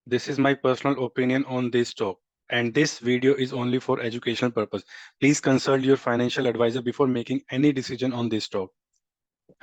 This is my personal opinion on this stock, and this video is only for educational purpose. Please consult your financial advisor before making any decision on this stock.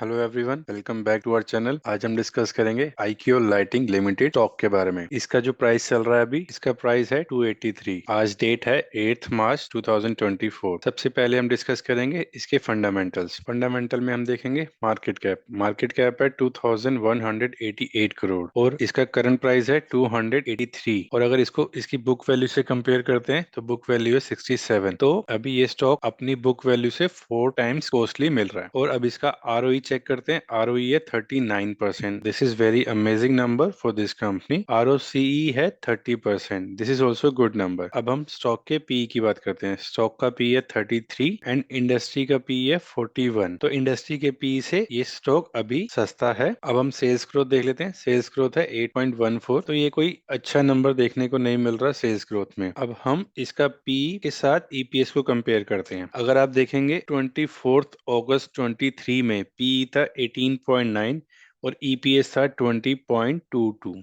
Hello everyone, welcome back to our channel. आज हम discuss करेंगे IQ lighting limited stock के बारे में। इसका जो price चल रहा है अभी, इसका प्राइस है 283। आज डेट है 8 मार्च 2024। सबसे पहले हम डिस्कस करेंगे इसके फंडामेंटल्स। फंडामेंटल में हम देखेंगे मार्केट कैप। मार्केट कैप है 2188 करोड़ और इसका करंट प्राइस है 283। और अगर इसको इसकी बुक वैल्यू से कंपेयर करते हैं तो बुक वैल्यू है 67। तो अभी ये स्टॉक अपनी बुक वैल्यू से 4 टाइम्स कॉस्टली मिल रहा है। और अब इसका आरओई चेक करते हैं। आरओई है 39%। This is very amazing number for this company. ROCE है 30%। This is also good number. अब हम स्टॉक के पी की बात करते हैं। स्टॉक का पी है 33 एंड इंडस्ट्री का पी है 41। तो इंडस्ट्री के पी से ये स्टॉक अभी सस्ता है। अब हम सेल्स ग्रोथ देख लेते हैं। सेल्स ग्रोथ है 8.14। तो ये कोई अच्छा नंबर देखने को नहीं मिल रहा सेल्स ग्रोथ में। अब हम इसका पी के साथ ईपीएस को कंपेयर करते हैं। अगर आप देखेंगे 24 अगस्त 23 में पी था 18.9 और ईपीएस था 20.22।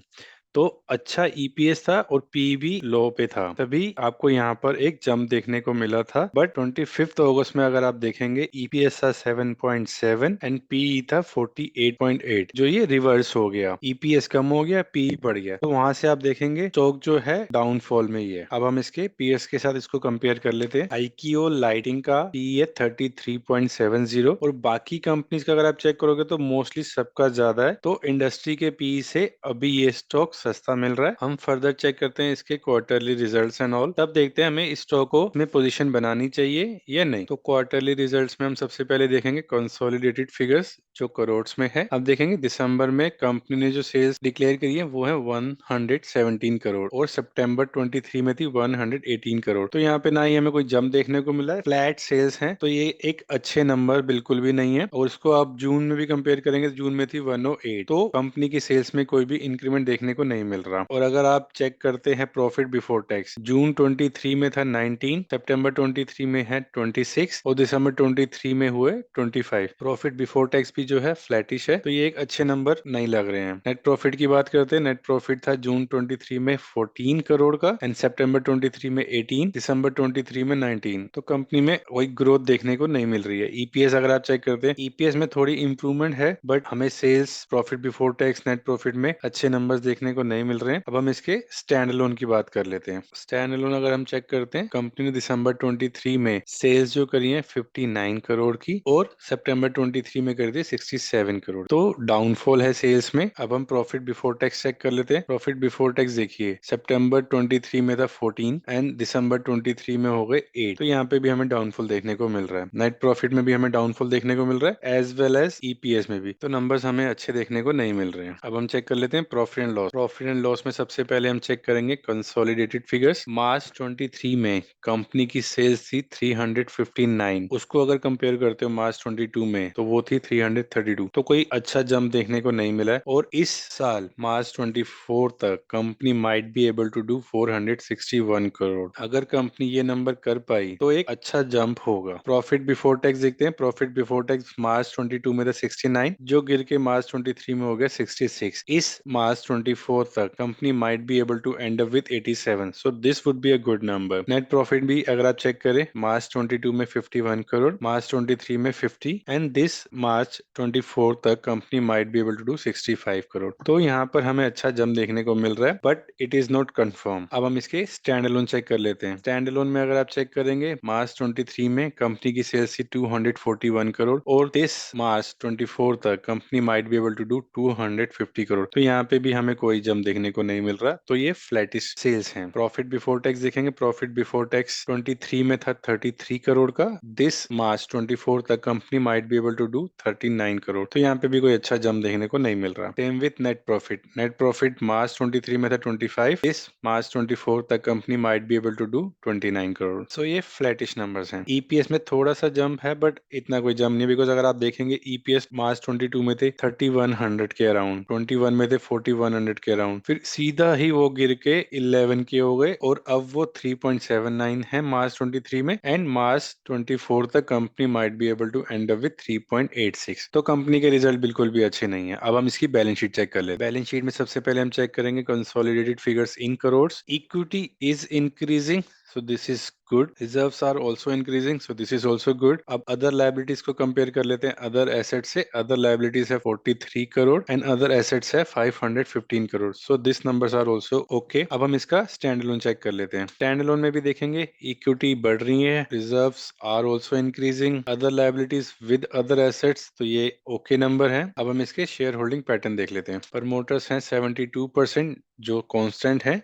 तो अच्छा ईपीएस था और पी भी लो पे था, तभी आपको यहाँ पर एक जंप देखने को मिला था। बट 25 अगस्त में अगर आप देखेंगे ईपीएस था 7.7 एंड पी था 48.8, जो ये रिवर्स हो गया। ईपीएस कम हो गया, पी बढ़ गया। तो वहां से आप देखेंगे स्टॉक जो है डाउनफॉल में ही है। अब हम इसके पीएस के साथ इसको कंपेयर कर लेते हैं। आईक्यू लाइटिंग का पी है 33.70 और बाकी कंपनीज का अगर आप चेक करोगे तो मोस्टली सबका ज्यादा है। तो इंडस्ट्री के पी से अभी ये स्टॉक सस्ता मिल रहा है। हम फर्दर चेक करते हैं इसके क्वार्टरली रिजल्ट्स एंड ऑल, तब देखते हैं हमें इस स्टॉक को में पोजीशन बनानी चाहिए या नहीं। तो क्वार्टरली रिजल्ट्स में हम सबसे पहले देखेंगे कंसोलिडेटेड फिगर्स जो करोड़ में है। अब देखेंगे दिसंबर में कंपनी ने जो सेल्स डिक्लेयर करी है वो है 117 करोड़ और सितंबर 23 में थी 118 करोड़। तो यहाँ पे ना ही हमें कोई जंप देखने को मिला है, फ्लैट सेल्स हैं। तो ये एक अच्छे नंबर बिल्कुल भी नहीं है। और इसको आप जून में भी कंपेयर करेंगे तो जून में थी 108। तो कंपनी की सेल्स में कोई भी इंक्रीमेंट देखने को नहीं मिल रहा। और अगर आप चेक करते हैं प्रॉफिट बिफोर टैक्स, जून 23 में था 19, सितंबर 23 में है 26 और दिसंबर 23 में हुए 25। प्रॉफिट बिफोर टैक्स भी जो है फ्लैटिश है। तो ये एक अच्छे नंबर नहीं लग रहे हैं। नेट प्रॉफिट की बात करते हैं। नेट प्रॉफिट था जून 23 में 14 करोड़ का एंड सितंबर 23 में 18, दिसंबर 23 में 19। तो कंपनी में वही ग्रोथ देखने को नहीं मिल रही है। ईपीएस अगर आप चेक करते हैं, ईपीएस में थोड़ी इंप्रूवमेंट है बट हमें sales, profit before tax, net profit में अच्छे नंबर्स देखने को नहीं मिल रहे हैं। अब हम इसके स्टैंड अलोन की बात कर लेते हैं। स्टैंड अलोन अगर हम चेक करते हैं, कंपनी ने दिसंबर 23 में सेल्स जो करी है 59 करोड़ की और सितंबर 23 में कर दी 67 करोड़। तो डाउनफॉल है सेल्स में। अब हम प्रॉफिट बिफोर टैक्स चेक कर लेते हैं। प्रॉफिट बिफोर टैक्स देखिए, सितंबर 23 में था 14 एंड दिसंबर 23 में हो गए 8। तो यहाँ पे भी हमें डाउनफॉल देखने को मिल रहा है। नेट प्रॉफिट में भी हमें डाउनफॉल देखने को मिल रहा है एज वेल एज ईपीएस में भी। तो नंबर्स हमें अच्छे देखने को नहीं मिल रहे हैं। अब हम चेक कर लेते हैं profit and loss. Profit and loss में सबसे पहले हम चेक करेंगे कंसोलिडेटेड फिगर्स। मार्च 23 में कंपनी की सेल्स थी 359। उसको अगर कंपेयर करते हो मार्च 22 में तो वो थी 332। तो कोई अच्छा जंप देखने को नहीं मिला है। और इस साल मार्च 24 तक company might be able to do 461 crore. अगर कंपनी ये नंबर कर पाई तो एक अच्छा जंप होगा। प्रॉफिट बिफोर टैक्स देखते हैं। प्रॉफिट बिफोर टैक्स मार्च 22 में था 69, जो गिर के मार्च 23 में हो गया 66। इस मार्च 24 तक company might be able to end up with 87। So this would be a good number. Net profit भी अगर आप चेक करें, मार्च 22 में 51 करोड़, मार्च 23 में 50 एंड दिस मार्च 24 तक company might be able to do 65 crore. तो यहाँ पर हमें अच्छा जंप देखने को मिल रहा है but it is not confirm. अब हम इसके स्टैंड अलोन चेक कर लेते हैं। स्टैंड अलोन में अगर आप चेक करेंगे, मार्च 23 में कंपनी की सेल्स थी 241 करोड़ और दिस मार्च 24 तक company might be able to do 250 crore. तो यहाँ पे भी हमें कोई जंप देखने को नहीं मिल रहा। तो ये फ्लैटिश सेल्स हैं। प्रॉफिट बिफोर टैक्स देखेंगे। प्रॉफिट बिफोर टैक्स 23 में था 33 करोड़ का। दिस मार्च 24 तक company might be able to do 39 crore. तो यहाँ पे भी कोई अच्छा जंप देखने को नहीं मिल रहा। Same with net profit. Net profit March 23 में था 25, इस मार्च 24 तक company might be able to do 29 crore. So ये फ्लैटिश नंबर्स हैं। ईपीएस में थोड़ा सा जंप है बट इतना कोई जंप नहीं, बिकॉज अगर आप देखेंगे ईपीएस मार्च 22 में थे 3100 के अराउंड, 21 में थे 4100 के अराउंड, फिर सीधा ही वो गिर के 11 के हो गए और अब वो 3.79 है मार्च 23 में, एंड मार्च 24 तक company might be able to end up with 3.86। तो कंपनी के रिजल्ट बिल्कुल भी अच्छे नहीं है। अब हम इसकी बैलेंस शीट चेक कर लेते हैं। बैलेंस शीट में सबसे पहले हम चेक करेंगे consolidated figures in crores. Equity is increasing, so this is good. Reserves are also increasing, so this is also good. अब other liabilities को कंपेयर कर लेते हैं other assets से। other liabilities है 43 करोड़ and other assets है 515 crore, so this numbers are also okay. अब हम इसका स्टैंड लोन चेक कर लेते हैं। स्टैंड लोन में भी देखेंगे इक्विटी बढ़ रही है, reserves are also increasing, other liabilities with other assets, तो ये ओके नंबर है। अब हम इसके शेयर होल्डिंग पैटर्न देख लेते हैं। प्रमोटर्स हैं 72% जो कांस्टेंट है।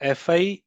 एफआई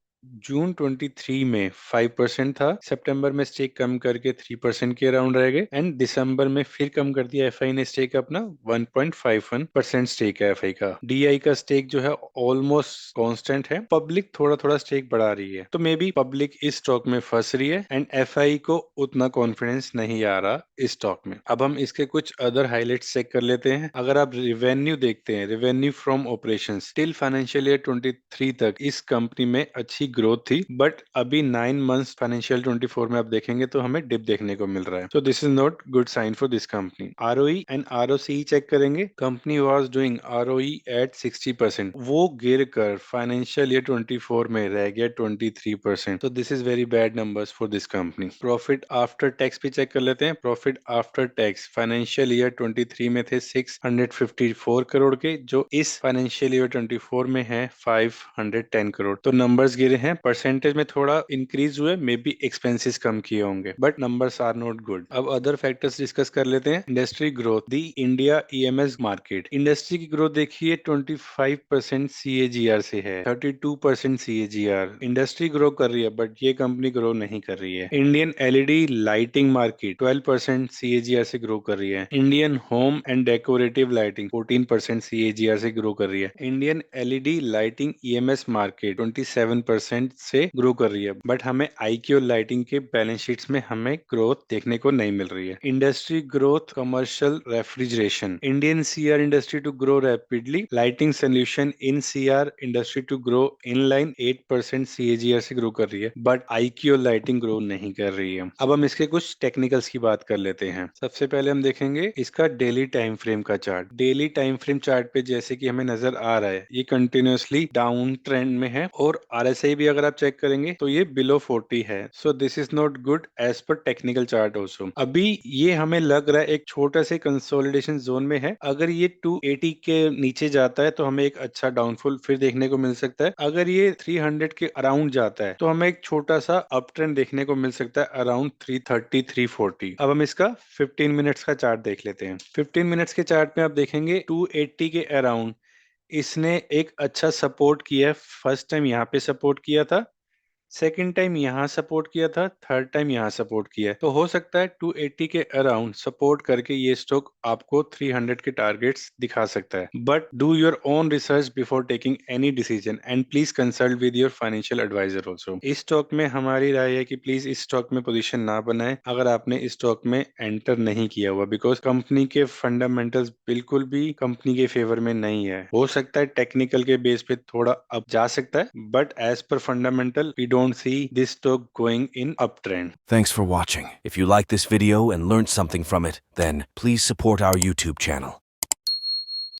जून 23 में 5% था, सितंबर में स्टेक कम करके 3% के अराउंड रह गए, एंड दिसंबर में फिर कम कर दिया एफआई ने स्टेक अपना। 1.51% स्टेक है एफआई का। डीआई का स्टेक जो है ऑलमोस्ट कांस्टेंट है। पब्लिक थोड़ा थोड़ा स्टेक बढ़ा रही है, तो मे बी पब्लिक इस स्टॉक में फंस रही है एंड एफआई को उतना कॉन्फिडेंस नहीं आ रहा इस स्टॉक में। अब हम इसके कुछ अदर हाईलाइट्स चेक कर लेते हैं। अगर आप रेवेन्यू देखते हैं, revenue from operations till financial year 23 तक इस कंपनी में अच्छी ग्रोथ थी, बट अभी 9 मंथ्स फाइनेंशियल 24 में आप देखेंगे तो हमें डिप देखने को मिल रहा है। तो this is not good sign for this company. ROE and ROC check करेंगे। Company was doing ROE at 60%, वो गिर कर फाइनेंशियल ईयर 24 में रह गया 23%। तो this is very bad numbers for this company. Profit after tax भी चेक कर लेते हैं। Profit after tax financial year 23 में थे 654 करोड़ के, जो इस फाइनेंशियल ईयर 24 में है 510 करोड़। तो नंबर्स गिरे हैं, परसेंटेज में थोड़ा इंक्रीज हुए, मे बी एक्सपेंसेस कम किए होंगे, but numbers are not good. अब अदर फैक्टर्स डिस्कस कर लेते हैं। Industry growth, the India EMS market, industry की ग्रोथ देखिए 25% सीएजीआर से है, 32% सीएजीआर। इंडस्ट्री ग्रो कर रही है बट ये कंपनी ग्रो नहीं कर रही है। Indian LED lighting market 12% CAGR से ग्रो कर रही है। Indian home and decorative lighting 14% CAGR से ग्रो कर रही है। Indian LED lighting EMS market 27% से ग्रो कर रही है, बट हमें आईक्यू लाइटिंग के बैलेंस शीट्स में हमें ग्रोथ देखने को नहीं मिल रही है। Industry growth, commercial refrigeration, Indian CR industry to grow rapidly, lighting solution in CR industry to grow in line 8% CAGR से ग्रो कर रही है, बट आईक्यू लाइटिंग ग्रो नहीं कर रही है। अब हम इसके कुछ टेक्निकल्स की बात कर लेते हैं। सबसे पहले हम देखेंगे इसका डेली टाइम फ्रेम का chart. Daily time frame chart पे जैसे कि हमें नजर आ रहा है, ये कंटिन्यूअसली डाउन ट्रेंड में है, और आरएसआई भी अगर आप चेक करेंगे तो ये बिलो 40 है। So this is not good as per technical chart also. अभी ये हमें लग रहा है एक छोटा से कंसोलिडेशन जोन में है। अगर ये 280 के नीचे जाता है तो हमें एक अच्छा डाउनफॉल फिर देखने को मिल सकता है। अगर ये 300 के अराउंड जाता है तो हमें एक छोटा सा अप ट्रेंड देखने को मिल सकता है अराउंड 330 340। अब हम इसका 15 मिनट्स का चार्ट देख लेते हैं। 15 मिनट्स के चार्ट में आप देखेंगे 280 के अराउंड इसने एक अच्छा सपोर्ट किया है। फर्स्ट टाइम यहाँ पे सपोर्ट किया था, सेकंड टाइम यहाँ सपोर्ट किया था, थर्ड टाइम यहाँ सपोर्ट किया है। तो हो सकता है 280 के अराउंड सपोर्ट करके ये स्टॉक आपको 300 के टारगेट्स दिखा सकता है। But do your own research before taking any decision and please consult with your financial advisor also. इस स्टॉक में हमारी राय है कि प्लीज इस स्टॉक में पोजीशन ना बनाए अगर आपने इस स्टॉक में एंटर नहीं किया हुआ, बिकॉज कंपनी के फंडामेंटल्स बिल्कुल भी कंपनी के फेवर में नहीं है। हो सकता है टेक्निकल के बेस पे थोड़ा अप जा सकता है, but as per fundamental we don't see this stock going in uptrend. Thanks for watching. If you like this video and learned something from it, then please support our YouTube channel.